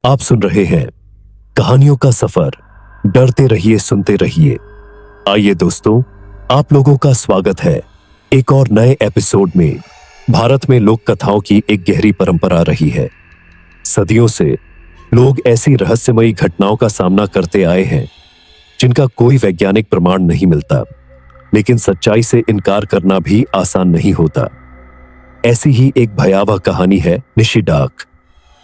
आप सुन रहे हैं कहानियों का सफर। डरते रहिए, सुनते रहिए। आइए दोस्तों, आप लोगों का स्वागत है एक और नए एपिसोड में। भारत में लोक कथाओं की एक गहरी परंपरा रही है। सदियों से लोग ऐसी रहस्यमयी घटनाओं का सामना करते आए हैं जिनका कोई वैज्ञानिक प्रमाण नहीं मिलता, लेकिन सच्चाई से इनकार करना भी आसान नहीं होता। ऐसी ही एक भयावह कहानी है निशिडाक,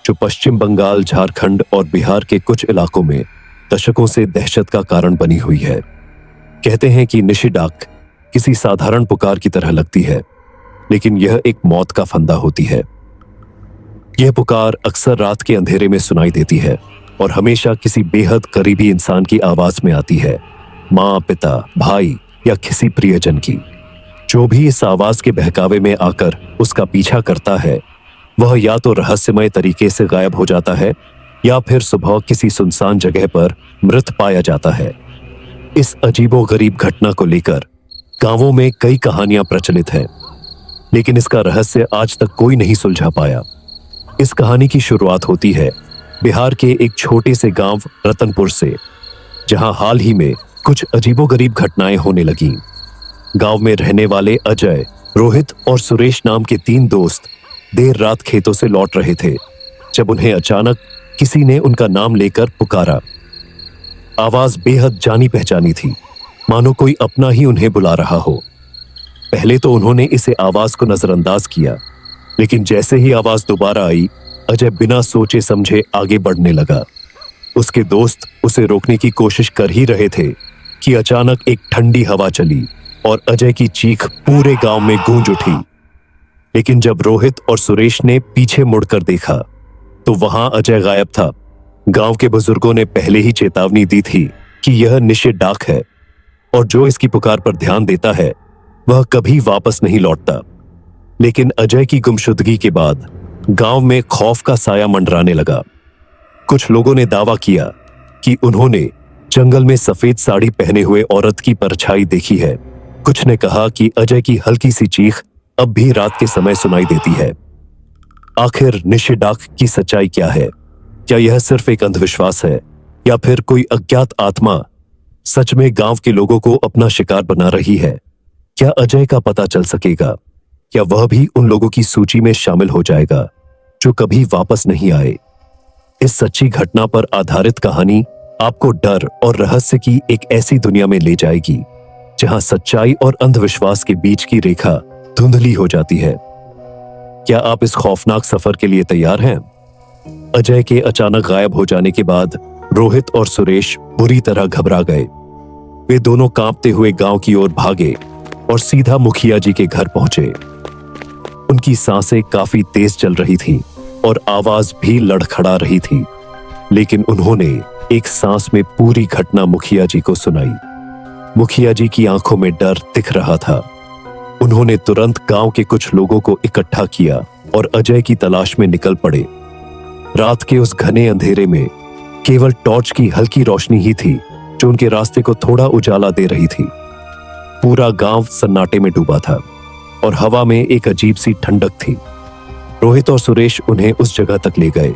जो पश्चिम बंगाल, झारखंड और बिहार के कुछ इलाकों में दशकों से दहशत का कारण बनी हुई है। कहते हैं कि निशिडाक किसी साधारण पुकार की तरह लगती है, लेकिन यह एक मौत का फंदा होती है। यह पुकार अक्सर रात के अंधेरे में सुनाई देती है और हमेशा किसी बेहद करीबी इंसान की आवाज में आती है, माँ, पिता, भाई या किसी प्रियजन की। जो भी इस आवाज के बहकावे में आकर उसका पीछा करता है, वह या तो रहस्यमय तरीके से गायब हो जाता है या फिर सुबह किसी सुनसान जगह पर मृत पाया जाता है। इस अजीबोगरीब घटना को लेकर गांवों में कई कहानियां प्रचलित हैं, लेकिन इसका रहस्य आज तक कोई नहीं सुलझा पाया। इस कहानी की शुरुआत होती है बिहार के एक छोटे से गांव रतनपुर से, जहां हाल ही में कुछ अजीबोगरीब घटनाएं होने लगीं। गांव में रहने वाले अजय, रोहित और सुरेश नाम के 3 दोस्त देर रात खेतों से लौट रहे थे जब उन्हें अचानक किसी ने उनका नाम लेकर पुकारा। आवाज बेहद जानी पहचानी थी, मानो कोई अपना ही उन्हें बुला रहा हो। पहले तो उन्होंने इसे आवाज को नजरअंदाज किया, लेकिन जैसे ही आवाज दोबारा आई, अजय बिना सोचे समझे आगे बढ़ने लगा। उसके दोस्त उसे रोकने की कोशिश कर ही रहे थे कि अचानक एक ठंडी हवा चली और अजय की चीख पूरे गांव में गूंज उठी। लेकिन जब रोहित और सुरेश ने पीछे मुड़कर देखा तो वहां अजय गायब था। गांव के बुजुर्गों ने पहले ही चेतावनी दी थी कि यह निशिडाक है और जो इसकी पुकार पर ध्यान देता है वह कभी वापस नहीं लौटता। लेकिन अजय की गुमशुदगी के बाद गांव में खौफ का साया मंडराने लगा। कुछ लोगों ने दावा किया कि उन्होंने जंगल में सफेद साड़ी पहने हुए औरत की परछाई देखी है। कुछ ने कहा कि अजय की हल्की सी चीख अब भी रात के समय सुनाई देती है। आखिर निशिडाक की सच्चाई क्या है? क्या यह सिर्फ एक अंधविश्वास है या फिर कोई अज्ञात आत्मा सच में गांव के लोगों को अपना शिकार बना रही है? क्या अजय का पता चल सकेगा या वह भी उन लोगों की सूची में शामिल हो जाएगा जो कभी वापस नहीं आए? इस सच्ची घटना पर आधारित कहानी आपको डर और रहस्य की एक ऐसी दुनिया में ले जाएगी जहां सच्चाई और अंधविश्वास के बीच की रेखा धुंधली हो जाती है। क्या आप इस खौफनाक सफर के लिए तैयार हैं? अजय के अचानक गायब हो जाने के बाद रोहित और सुरेश बुरी तरह घबरा गए। वे दोनों कांपते हुए गांव की ओर भागे और सीधा मुखिया जी के घर पहुंचे। उनकी सांसें काफी तेज चल रही थीं और आवाज भी लड़खड़ा रही थी, लेकिन उन्होंने एक सांस में पूरी घटना मुखिया जी को सुनाई। मुखिया जी की आंखों में डर दिख रहा था। उन्होंने तुरंत गांव के कुछ लोगों को इकट्ठा किया और अजय की तलाश में निकल पड़े। रात के उस घने अंधेरे में केवल टॉर्च की हल्की रोशनी ही थी जो उनके रास्ते को थोड़ा उजाला दे रही थी। पूरा गांव सन्नाटे में डूबा था और हवा में एक अजीब सी ठंडक थी। रोहित और सुरेश उन्हें उस जगह तक ले गए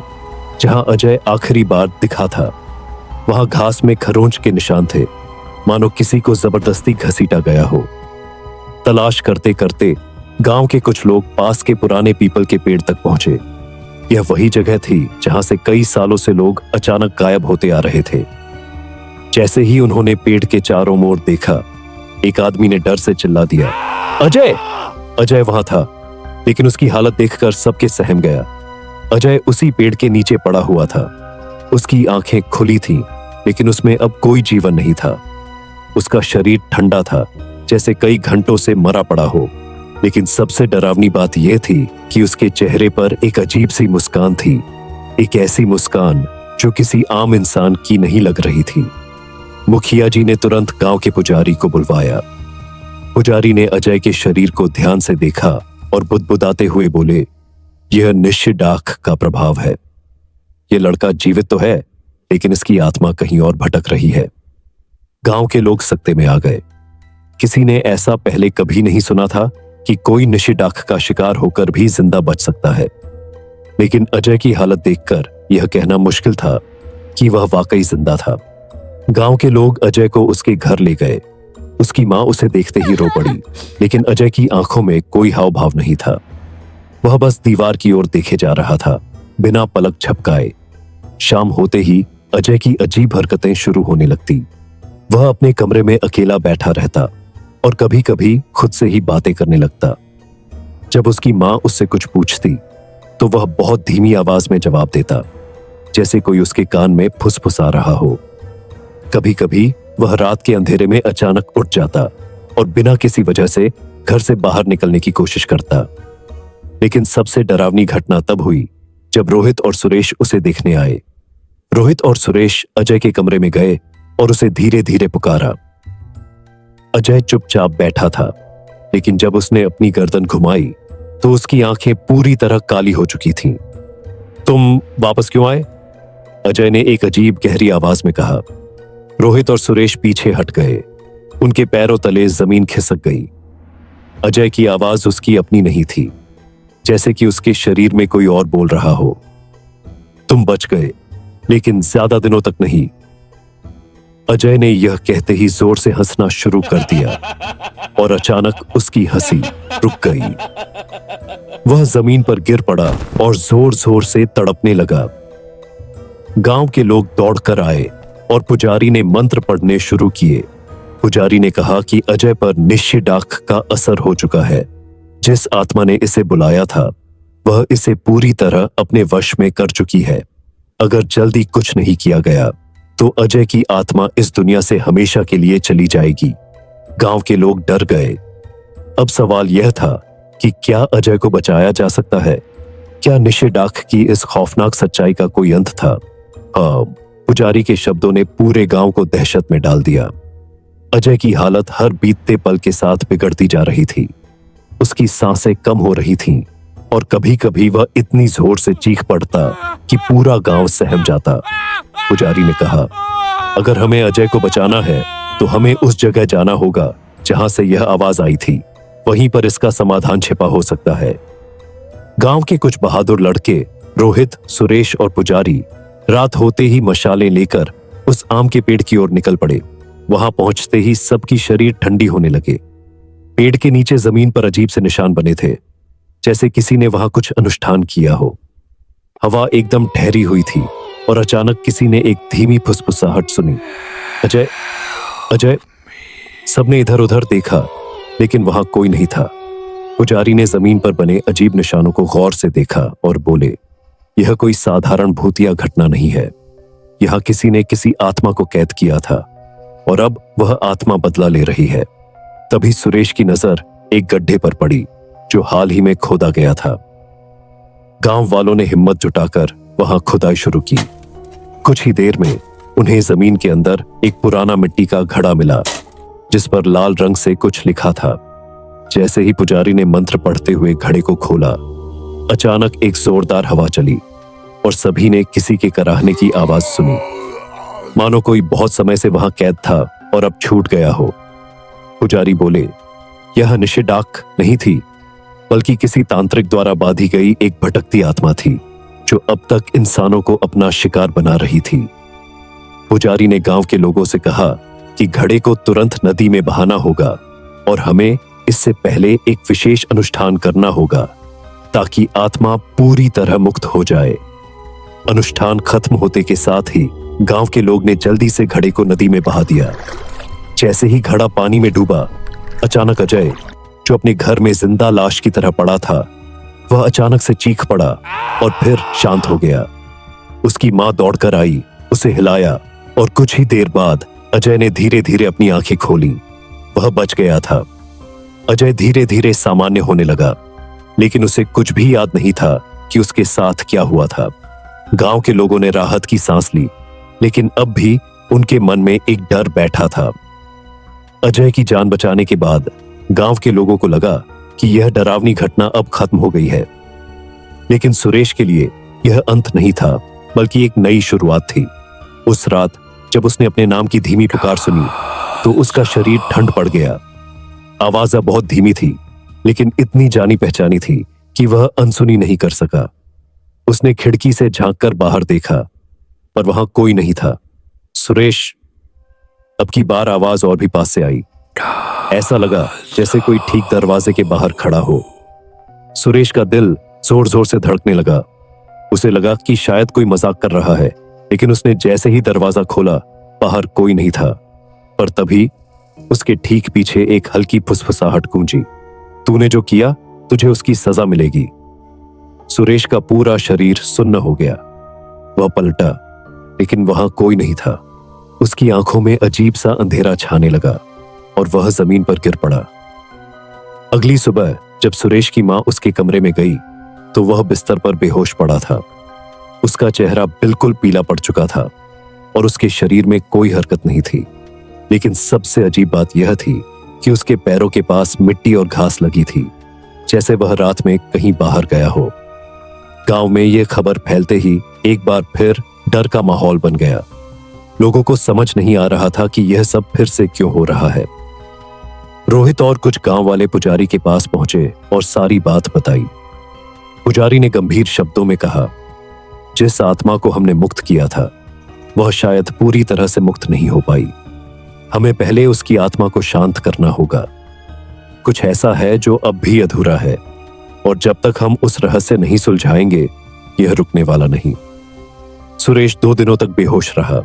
जहां अजय आखिरी बार दिखा था। वहां घास में खरोंच के निशान थे, मानो किसी को जबरदस्ती घसीटा गया हो। तलाश करते करते गांव के कुछ लोग पास के पुराने पीपल के पेड़ तक पहुंचे। यह वही जगह थी जहां से कई सालों से लोग अचानक गायब होते आ रहे थे। जैसे ही उन्होंने पेड़ के चारों ओर देखा, एक आदमी ने डर से चिल्ला दिया, अजय! अजय वहां था, लेकिन उसकी हालत देखकर सबके सहम गया। अजय उसी पेड़ के नीचे पड़ा हुआ था। उसकी आंखें खुली थीं, लेकिन उसमें अब कोई जीवन नहीं था। उसका शरीर ठंडा था, जैसे कई घंटों से मरा पड़ा हो। लेकिन सबसे डरावनी बात यह थी कि उसके चेहरे पर एक अजीब सी मुस्कान थी, एक ऐसी मुस्कान जो किसी आम इंसान की नहीं लग रही थी। मुखिया जी ने तुरंत गांव के पुजारी को बुलवाया। पुजारी ने अजय के शरीर को ध्यान से देखा और बुदबुदाते हुए बोले, यह निशिडाक का प्रभाव है। यह लड़का जीवित तो है, लेकिन इसकी आत्मा कहीं और भटक रही है। गांव के लोग सकते में आ गए। किसी ने ऐसा पहले कभी नहीं सुना था कि कोई निशिडाक का शिकार होकर भी जिंदा बच सकता है। लेकिन अजय की हालत देखकर यह कहना मुश्किल था कि वह वाकई जिंदा था। गांव के लोग अजय को उसके घर ले गए। उसकी मां उसे देखते ही रो पड़ी, लेकिन अजय की आंखों में कोई हाव भाव नहीं था। वह बस दीवार की ओर देखे जा रहा था, बिना पलक झपकाए। शाम होते ही अजय की अजीब हरकतें शुरू होने लगती। वह अपने कमरे में अकेला बैठा रहता और कभी कभी खुद से ही बातें करने लगता। जब उसकी मां उससे कुछ पूछती तो वह बहुत धीमी आवाज में जवाब देता, जैसे कोई उसके कान में फुसफुसा रहा हो। कभी कभी वह रात के अंधेरे में अचानक उठ जाता और बिना किसी वजह से घर से बाहर निकलने की कोशिश करता। लेकिन सबसे डरावनी घटना तब हुई जब रोहित और सुरेश उसे देखने आए। रोहित और सुरेश अजय के कमरे में गए और उसे धीरे धीरे पुकारा। अजय चुपचाप बैठा था, लेकिन जब उसने अपनी गर्दन घुमाई तो उसकी आंखें पूरी तरह काली हो चुकी थीं। तुम वापस क्यों आए? अजय ने एक अजीब गहरी आवाज में कहा। रोहित और सुरेश पीछे हट गए। उनके पैरों तले जमीन खिसक गई। अजय की आवाज उसकी अपनी नहीं थी, जैसे कि उसके शरीर में कोई और बोल रहा हो। तुम बच गए, लेकिन ज्यादा दिनों तक नहीं। अजय ने यह कहते ही जोर से हंसना शुरू कर दिया और अचानक उसकी हंसी रुक गई। वह जमीन पर गिर पड़ा और जोर जोर से तड़पने लगा। गांव के लोग दौड़कर आए और पुजारी ने मंत्र पढ़ने शुरू किए। पुजारी ने कहा कि अजय पर निश्चिडाख का असर हो चुका है। जिस आत्मा ने इसे बुलाया था वह इसे पूरी तरह अपने वश में कर चुकी है। अगर जल्दी कुछ नहीं किया गया तो अजय की आत्मा इस दुनिया से हमेशा के लिए चली जाएगी। गांव के लोग डर गए। अब सवाल यह था कि क्या अजय को बचाया जा सकता है? क्या निश्चिडाख की इस खौफनाक सच्चाई का कोई अंत था? हाँ, पुजारी के शब्दों ने पूरे गांव को दहशत में डाल दिया। अजय की हालत हर बीतते पल के साथ बिगड़ती जा रही थी। उसकी सांसें कम हो रही थीं और कभी कभी वह इतनी जोर से चीख पड़ता कि पूरा गांव सहम जाता। पुजारी ने कहा, अगर हमें अजय को बचाना है तो हमें उस जगह जाना होगा जहां से यह आवाज आई थी। वहीं पर इसका समाधान छिपा हो सकता है। गांव के कुछ बहादुर लड़के रोहित, सुरेश और पुजारी रात होते ही मशालें लेकर उस आम के पेड़ की ओर निकल पड़े। वहां पहुंचते ही सबकी शरीर ठंडी होने लगे। पेड़ के नीचे जमीन पर अजीब से निशान बने थे, जैसे किसी ने वहां कुछ अनुष्ठान किया हो। हवा एकदम ठहरी हुई थी और अचानक किसी ने एक धीमी फुसफुसाहट सुनी। अजय, अजय। सबने इधर उधर देखा, लेकिन वहां कोई नहीं था। पुजारी ने जमीन पर बने अजीब निशानों को गौर से देखा और बोले, यह कोई साधारण भूतिया घटना नहीं है। यहां किसी ने किसी आत्मा को कैद किया था और अब वह आत्मा बदला ले रही है। तभी सुरेश की नजर एक गड्ढे पर पड़ी जो हाल ही में खोदा गया था। गांव वालों ने हिम्मत जुटाकर वहां खुदाई शुरू की। कुछ ही देर में उन्हें जमीन के अंदर एक पुराना मिट्टी का घड़ा मिला, जिस पर लाल रंग से कुछ लिखा था। जैसे ही पुजारी ने मंत्र पढ़ते हुए घड़े को खोला, अचानक एक जोरदार हवा चली और सभी ने किसी के कराहने की आवाज सुनी, मानो कोई बहुत समय से वहां कैद था और अब छूट गया हो। पुजारी बोले, यह निश्चिडाख नहीं थी, बल्कि किसी तांत्रिक द्वारा बांधी गई एक भटकती आत्मा थी जो अब तक इंसानों को अपना शिकार बना रही थी। पुजारी ने गांव के लोगों से कहा कि घड़े को तुरंत नदी में बहाना होगा और हमें इससे पहले एक विशेष अनुष्ठान करना होगा ताकि आत्मा पूरी तरह मुक्त हो जाए। अनुष्ठान खत्म होते के साथ ही गांव के लोग ने जल्दी से घड़े को नदी में बहा दिया। जैसे ही घड़ा पानी में डूबा, अचानक अजय, जो अपने घर में जिंदा लाश की तरह पड़ा था, वह अचानक से चीख पड़ा और फिर शांत हो गया। उसकी मां दौड़कर आई, उसे हिलाया और कुछ ही देर बाद अजय ने धीरे धीरे अपनी आंखें खोली। वह बच गया था। अजय धीरे धीरे सामान्य होने लगा, लेकिन उसे कुछ भी याद नहीं था कि उसके साथ क्या हुआ था। गांव के लोगों ने राहत की सांस ली, लेकिन अब भी उनके मन में एक डर बैठा था। अजय की जान बचाने के बाद गांव के लोगों को लगा कि यह डरावनी घटना अब खत्म हो गई है। लेकिन सुरेश के लिए यह अंत नहीं था, बल्कि एक नई शुरुआत थी। उस रात जब उसने अपने नाम की धीमी पुकार सुनी तो उसका शरीर ठंड पड़ गया। आवाज अब बहुत धीमी थी, लेकिन इतनी जानी पहचानी थी कि वह अनसुनी नहीं कर सका। उसने खिड़की से झांककर बाहर देखा, पर वहां कोई नहीं था। सुरेश। अब की बार आवाज और भी पास से आई। ऐसा लगा जैसे कोई ठीक दरवाजे के बाहर खड़ा हो। सुरेश का दिल जोर जोर से धड़कने लगा। उसे लगा कि शायद कोई मजाक कर रहा है, लेकिन उसने जैसे ही दरवाजा खोला, बाहर कोई नहीं था। पर तभी उसके ठीक पीछे एक हल्की फुसफुसाहट गूंजी। तूने जो किया, तुझे उसकी सजा मिलेगी। सुरेश का पूरा शरीर सुन्न हो गया। वह पलटा, लेकिन वहां कोई नहीं था। उसकी आंखों में अजीब सा अंधेरा छाने लगा और वह जमीन पर गिर पड़ा। अगली सुबह जब सुरेश की मां उसके कमरे में गई तो वह बिस्तर पर बेहोश पड़ा था। उसका चेहरा बिल्कुल पीला पड़ चुका था और उसके शरीर में कोई हरकत नहीं थी। लेकिन सबसे अजीब बात यह थी कि उसके पैरों के पास मिट्टी और घास लगी थी, जैसे वह रात में कहीं बाहर गया हो। गांव में यह खबर फैलते ही एक बार फिर डर का माहौल बन गया। लोगों को समझ नहीं आ रहा था कि यह सब फिर से क्यों हो रहा है। रोहित और कुछ गांव वाले पुजारी के पास पहुंचे और सारी बात बताई। पुजारी ने गंभीर शब्दों में कहा, जिस आत्मा को हमने मुक्त किया था वह शायद पूरी तरह से मुक्त नहीं हो पाई। हमें पहले उसकी आत्मा को शांत करना होगा। कुछ ऐसा है जो अब भी अधूरा है और जब तक हम उस रहस्य नहीं सुलझाएंगे यह रुकने वाला नहीं। सुरेश 2 दिनों तक बेहोश रहा।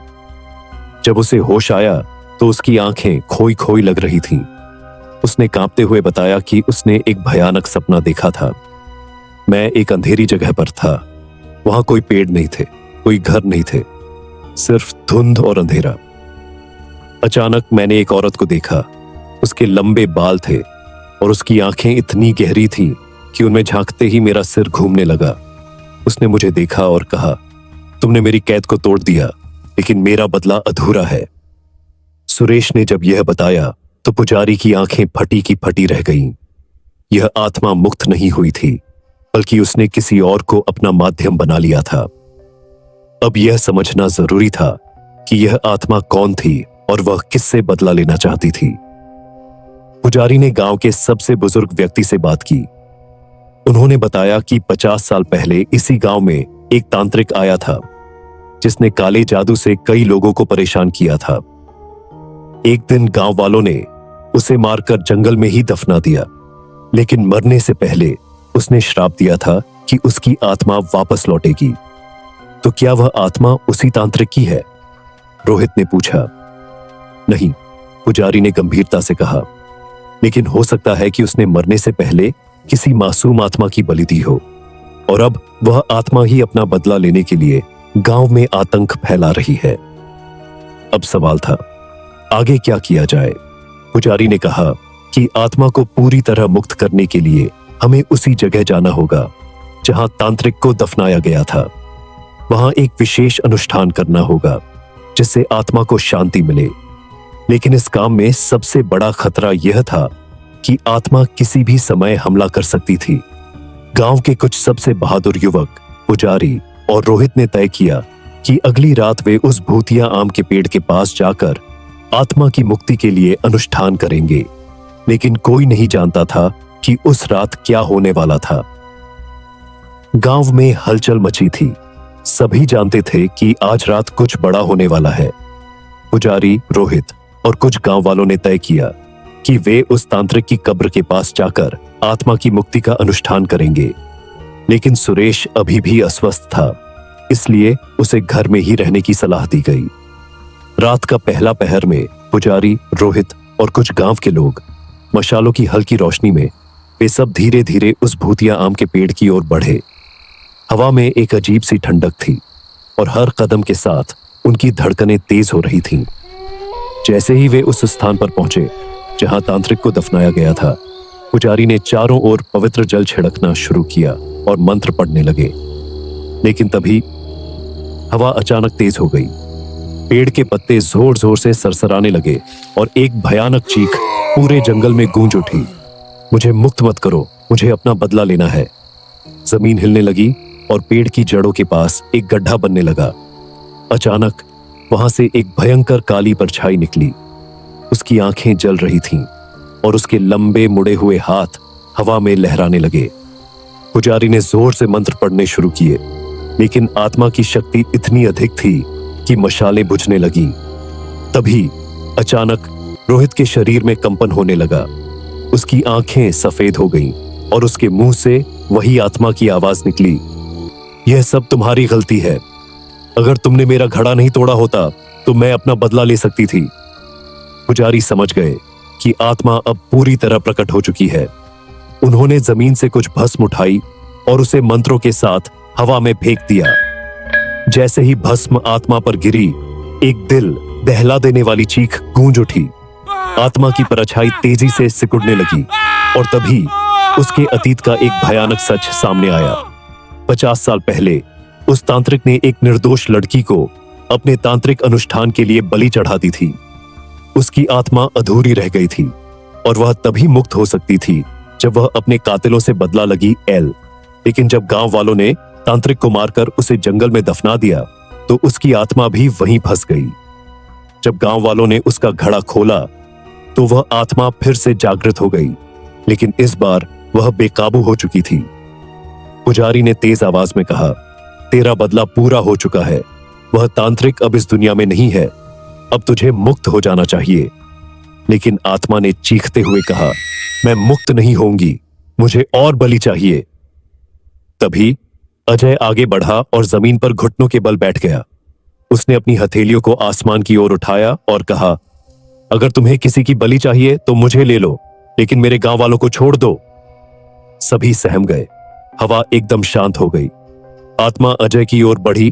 जब उसे होश आया तो उसकी आंखें खोई खोई लग रही थीं। उसने कांपते हुए बताया कि उसने एक भयानक सपना देखा था। मैं एक अंधेरी जगह पर था। वहां कोई पेड़ नहीं थे, कोई घर नहीं थे, सिर्फ धुंध और अंधेरा। अचानक मैंने एक औरत को देखा। उसके लंबे बाल थे और उसकी आंखें इतनी गहरी थीं कि उनमें झांकते ही मेरा सिर घूमने लगा। उसने मुझे देखा और कहा, तुमने मेरी कैद को तोड़ दिया, लेकिन मेरा बदला अधूरा है। सुरेश ने जब यह बताया तो पुजारी की आंखें फटी की फटी रह गईं। यह आत्मा मुक्त नहीं हुई थी, बल्कि उसने किसी और को अपना माध्यम बना लिया था। अब यह समझना जरूरी था कि यह आत्मा कौन थी और वह किससे बदला लेना चाहती थी। पुजारी ने गांव के सबसे बुजुर्ग व्यक्ति से बात की। उन्होंने बताया कि 50 साल पहले इसी गांव में एक तांत्रिक आया था जिसने काले जादू से कई लोगों को परेशान किया था। एक दिन गांव वालों ने उसे मारकर जंगल में ही दफना दिया, लेकिन मरने से पहले उसने श्राप दिया था कि उसकी आत्मा वापस लौटेगी। तो क्या वह आत्मा उसी तांत्रिक की है? रोहित ने पूछा। नहीं, पुजारी ने गंभीरता से कहा, लेकिन हो सकता है कि उसने मरने से पहले किसी मासूम आत्मा की बलि दी हो और अब वह आत्मा ही अपना बदला लेने के लिए गांव में आतंक फैला रही है। अब सवाल था, आगे क्या किया जाए? पुजारी ने कहा कि आत्मा को पूरी तरह मुक्त करने के लिए हमें उसी जगह जाना होगा जहां तांत्रिक को दफनाया गया था। वहां एक विशेष अनुष्ठान करना होगा जिससे आत्मा को शांति मिले। लेकिन इस काम में सबसे बड़ा खतरा यह था कि आत्मा किसी भी समय हमला कर सकती थी। गांव के कुछ सबसे बहादुर युवक, पुजारी और रोहित ने तय किया कि अगली रात वे उस भूतिया आम के पेड़ के पास जाकर आत्मा की मुक्ति के लिए अनुष्ठान करेंगे। लेकिन कोई नहीं जानता था कि उस रात क्या होने वाला था। गांव में हलचल मची थी। सभी जानते थे कि आज रात कुछ बड़ा होने वाला है। पुजारी, रोहित और कुछ गांव वालों ने तय किया कि वे उस तांत्रिक की कब्र के पास जाकर आत्मा की मुक्ति का अनुष्ठान करेंगे। लेकिन सुरेश अभी भी अस्वस्थ था, इसलिए उसे घर में ही रहने की सलाह दी गई। रात का पहला पहर में पुजारी, रोहित और कुछ गांव के लोग मशालों की हल्की रोशनी में वे सब धीरे धीरे उस भूतिया आम के पेड़ की ओर बढ़े। हवा में एक अजीब सी ठंडक थी और हर कदम के साथ उनकी धड़कनें तेज हो रही थीं। जैसे ही वे उस स्थान पर पहुंचे जहां तांत्रिक को दफनाया गया था, पुजारी ने चारों ओर पवित्र जल छिड़कना शुरू किया और मंत्र पढ़ने लगे। लेकिन तभी हवा अचानक तेज हो गई। पेड़ के पत्ते जोर जोर से सरसराने लगे और एक भयानक चीख पूरे जंगल में गूंज उठी। मुझे मुक्त मत करो, मुझे अपना बदला लेना है। जमीन हिलने लगी और पेड़ की जड़ों के पास एक गड्ढा बनने लगा। अचानक वहां से एक भयंकर काली परछाई निकली। उसकी आंखें जल रही थीं और उसके लंबे मुड़े हुए हाथ हवा में लहराने लगे। पुजारी ने जोर से मंत्र पढ़ने शुरू किए लेकिन आत्मा की शक्ति इतनी अधिक थी कि मशालें बुझने लगी। तभी अचानक रोहित के शरीर में कंपन होने लगा। उसकी आंखें सफेद हो गईं और उसके मुंह से वही आत्मा की आवाज निकली, यह सब तुम्हारी गलती है। अगर तुमने मेरा घड़ा नहीं तोड़ा होता तो मैं अपना बदला ले सकती थी। पुजारी समझ गए कि आत्मा अब पूरी तरह प्रकट हो चुकी है। उन्होंने जमीन से कुछ भस्म उठाई और उसे मंत्रों के साथ हवा में फेंक दिया। जैसे ही भस्म आत्मा पर गिरी, एक दिल दहला देने वाली चीख गूंज उठी। आत्मा की परछाई तेजी से सिकुड़ने लगी और तभी उसके अतीत का एक भयानक सच सामने आया। 50 साल पहले उस तांत्रिक ने एक निर्दोष लड़की को अपने तांत्रिक अनुष्ठान के लिए बलि चढ़ा दी थी। उसकी आत्मा अधूरी रह गई थी और वह तभी मुक्त हो सकती थी जब वह अपने कातिलों से बदला लगी एल। लेकिन जब गांव वालों ने तांत्रिक को मारकर उसे जंगल में दफना दिया तो उसकी आत्मा भी वहीं फंस गई। जब गांव वालों ने उसका घड़ा खोला तो वह आत्मा फिर से जागृत हो गई, लेकिन इस बार वह बेकाबू हो चुकी थी। पुजारी ने तेज आवाज में कहा, तेरा बदला पूरा हो चुका है। वह तांत्रिक अब इस दुनिया में नहीं है। अब तुझे मुक्त हो जाना चाहिए। लेकिन आत्मा ने चीखते हुए कहा, मैं मुक्त नहीं होंगी, मुझे और बलि चाहिए। तभी अजय आगे बढ़ा और जमीन पर घुटनों के बल बैठ गया। उसने अपनी हथेलियों को आसमान की ओर उठाया और कहा, अगर तुम्हें किसी की बलि चाहिए तो मुझे ले लो, लेकिन मेरे गांव वालों को छोड़ दो। सभी सहम गए। हवा एकदम शांत हो गई। आत्मा अजय की ओर बढ़ी,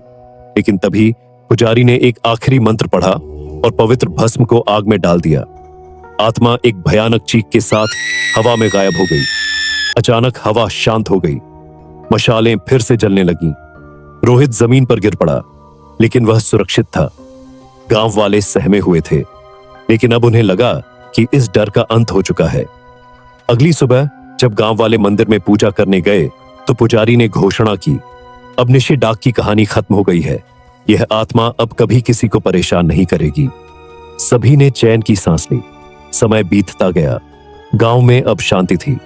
लेकिन तभी पुजारी ने एक आखिरी मंत्र पढ़ा और पवित्र भस्म को आग में डाल दिया। आत्मा एक भयानक चीख के साथ हवा में गायब हो गई। अचानक हवा शांत हो गई। मशालें फिर से जलने लगीं। रोहित जमीन पर गिर पड़ा, लेकिन वह सुरक्षित था। गांव वाले सहमे हुए थे, लेकिन अब उन्हें लगा कि इस डर का अंत हो चुका है। अगली सुबह जब गांव वाले मंदिर में पूजा करने गए तो पुजारी ने घोषणा की, अब निशी डाक की कहानी खत्म हो गई है। यह आत्मा अब कभी किसी को परेशान नहीं करेगी। सभी ने चैन की सांस ली। समय बीतता गया। गांव में अब शांति थी।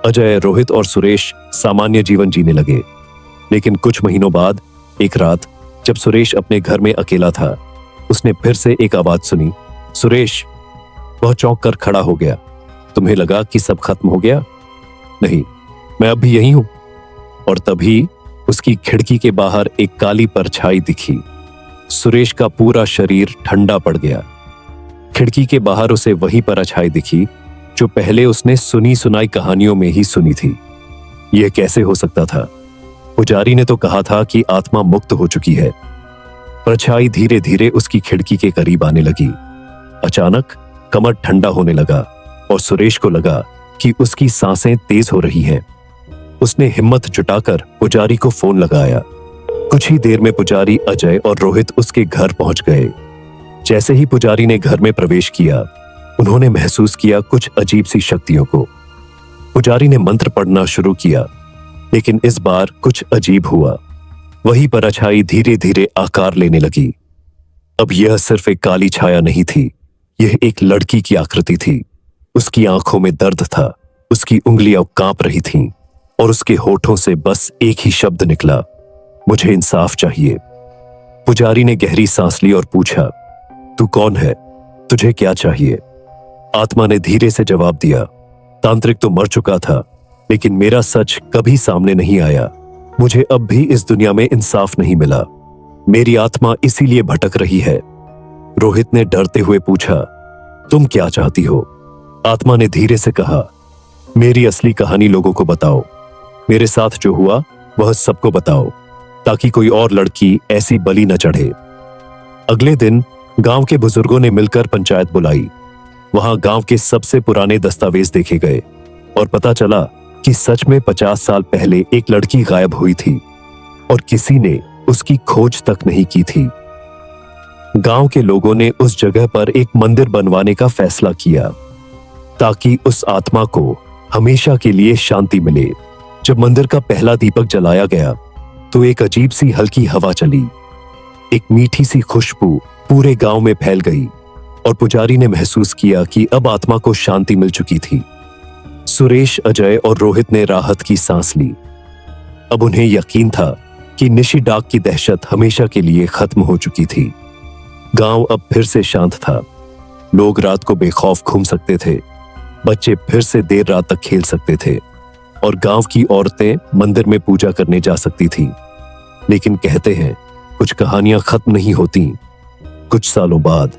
अजय, रोहित और सुरेश सामान्य जीवन जीने लगे। लेकिन कुछ महीनों बाद एक रात जब सुरेश अपने घर में अकेला था, उसने फिर से एक आवाज सुनी, सुरेश। वह चौंक कर खड़ा हो गया। तुम्हें लगा कि सब खत्म हो गया? नहीं, मैं अब भी यही हूं। और तभी उसकी खिड़की के बाहर एक काली परछाई दिखी। सुरेश का पूरा शरीर ठंडा पड़ गया। खिड़की के बाहर उसे वही परछाई दिखी जो पहले उसने सुनी सुनाई कहानियों में ही सुनी थी। यह कैसे हो सकता था? पुजारी ने तो कहा था कि आत्मा मुक्त हो चुकी है। परछाई धीरे धीरे उसकी खिड़की के करीब आने लगी। अचानक कमर ठंडा होने लगा और सुरेश को लगा कि उसकी सांसें तेज हो रही हैं। उसने हिम्मत जुटाकर पुजारी को फोन लगाया। कुछ ही देर में पुजारी, अजय और रोहित उसके घर पहुंच गए। जैसे ही पुजारी ने घर में प्रवेश किया, उन्होंने महसूस किया कुछ अजीब सी शक्तियों को। पुजारी ने मंत्र पढ़ना शुरू किया, लेकिन इस बार कुछ अजीब हुआ। वही परछाई धीरे धीरे आकार लेने लगी। अब यह सिर्फ एक काली छाया नहीं थी, यह एक लड़की की आकृति थी। उसकी आंखों में दर्द था, उसकी उंगलियां कांप रही थीं और उसके होठों से बस एक ही शब्द निकला, मुझे इंसाफ चाहिए। पुजारी ने गहरी सांस ली और पूछा, तू कौन है? तुझे क्या चाहिए? आत्मा ने धीरे से जवाब दिया, तांत्रिक तो मर चुका था, लेकिन मेरा सच कभी सामने नहीं आया। मुझे अब भी इस दुनिया में इंसाफ नहीं मिला। मेरी आत्मा इसीलिए भटक रही है। रोहित ने डरते हुए पूछा, तुम क्या चाहती हो? आत्मा ने धीरे से कहा, मेरी असली कहानी लोगों को बताओ। मेरे साथ जो हुआ वह सबको बताओ, ताकि कोई और लड़की ऐसी बलि न चढ़े। अगले दिन गांव के बुजुर्गों ने मिलकर पंचायत बुलाई। वहां गांव के सबसे पुराने दस्तावेज देखे गए और पता चला कि सच में 50 साल पहले एक लड़की गायब हुई थी और किसी ने उसकी खोज तक नहीं की थी। गांव के लोगों ने उस जगह पर एक मंदिर बनवाने का फैसला किया ताकि उस आत्मा को हमेशा के लिए शांति मिले। जब मंदिर का पहला दीपक जलाया गया तो एक अजीब सी हल्की हवा चली। एक मीठी सी खुशबू पूरे गांव में फैल गई और पुजारी ने महसूस किया कि अब आत्मा को शांति मिल चुकी थी। सुरेश, अजय और रोहित ने राहत की सांस ली। अब उन्हें यकीन था कि निशिडाग की दहशत हमेशा के लिए खत्म हो चुकी थी। गांव अब फिर से शांत था। लोग रात को बेखौफ घूम सकते थे, बच्चे फिर से देर रात तक खेल सकते थे और गांव की औरतें मंदिर में पूजा करने जा सकती थीं। लेकिन कहते हैं कुछ कहानियां खत्म नहीं होती। कुछ सालों बाद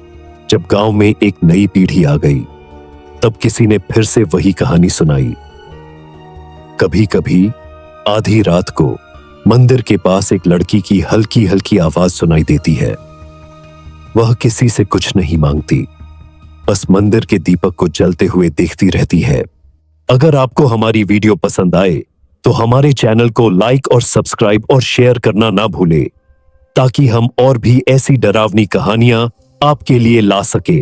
जब गांव में एक नई पीढ़ी आ गई, तब किसी ने फिर से वही कहानी सुनाई। कभी कभी आधी रात को मंदिर के पास एक लड़की की हल्की हल्की आवाज सुनाई देती है। वह किसी से कुछ नहीं मांगती, बस मंदिर के दीपक को जलते हुए देखती रहती है। अगर आपको हमारी वीडियो पसंद आए तो हमारे चैनल को लाइक और सब्सक्राइब और शेयर करना ना भूलें, ताकि हम और भी ऐसी डरावनी कहानियां आपके लिए ला सके।